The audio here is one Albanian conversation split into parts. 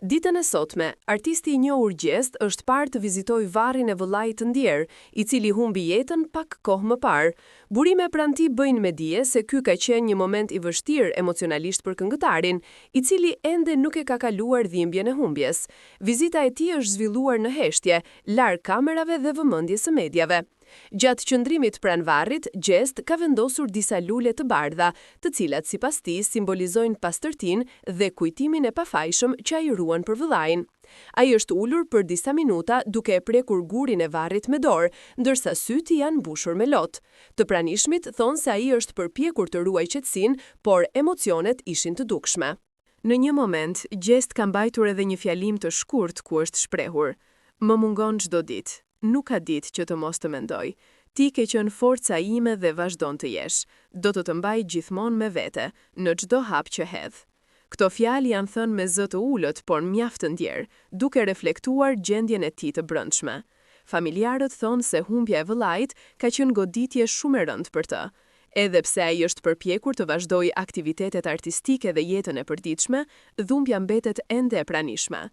Ditën e sotme, artisti I njohur Gjest është parë të vizitojë varrin e vëllait të ndjer, I cili humbi jetën pak kohë më parë. Burime pranë tij bëjnë me dije se ky ka qenë një moment I vështirë emocionalisht për këngëtarin, I cili ende nuk e ka kaluar dhimbjen e humbjes. Vizita e tij është zhvilluar në heshtje, larg kamerave dhe vëmendjes së mediave. Gjatë qëndrimit pranë varrit, Gjest ka vendosur disa lule të bardha, të cilat sipas tij simbolizojnë pastërtinë dhe kujtimin e pafajshëm që ai ruan për vëllain. Ai është ulur për disa minuta duke e prekur gurin e varrit me dorë, ndërsa sytë janë mbushur me lot. Të pranishmit thonë se ai është përpjekur të ruajë qetësinë, por emocionet ishin të dukshme. Në një moment, Gjest ka mbajtur edhe një fjalim të shkurt ku është shprehur: "Më mungon çdo ditë. Nuk ka ditë që të mos të mendoj. Ti ke qenë forca ime dhe vazhdon të jesh. Do të mbaj gjithmonë me vete, në çdo hap që hedh." Këto fjalë janë thënë me zë të ulët, por mjaft të ndjer, duke reflektuar gjendjen e tij të brendshme. Familjarët thonë se humbja e vëllait ka qenë goditje shumë e rëndë për të. Edhe pse ai është përpjekur të vazhdojë aktivitetet artistike dhe jetën e përditshme, dhumbja mbetet ende e pranishme.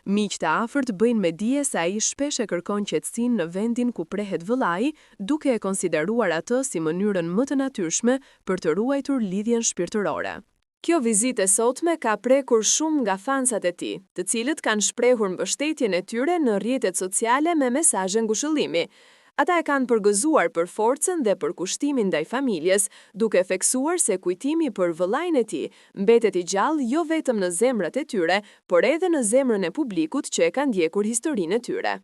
Miq të afërt bëjnë me dije se ai shpesh e kërkon qetësinë në vendin ku prehet vëllai, duke e konsideruar atë si mënyrën më të natyrshme për të ruajtur lidhjen shpirtërore. Kjo vizitë e sotme ka prekur shumë nga fansat e tij, të cilët kanë shprehur mbështetjen e tyre në rrjetet sociale me mesazhe ngushëllimi. Ata e kanë përgëzuar për forcën dhe për kushtimin ndaj familjes, duke theksuar se kujtimi për vëllain e tij mbetet I gjallë jo vetëm në zemrat e tyre, por edhe në zemrën e publikut që e ka ndjekur historinë e tyre.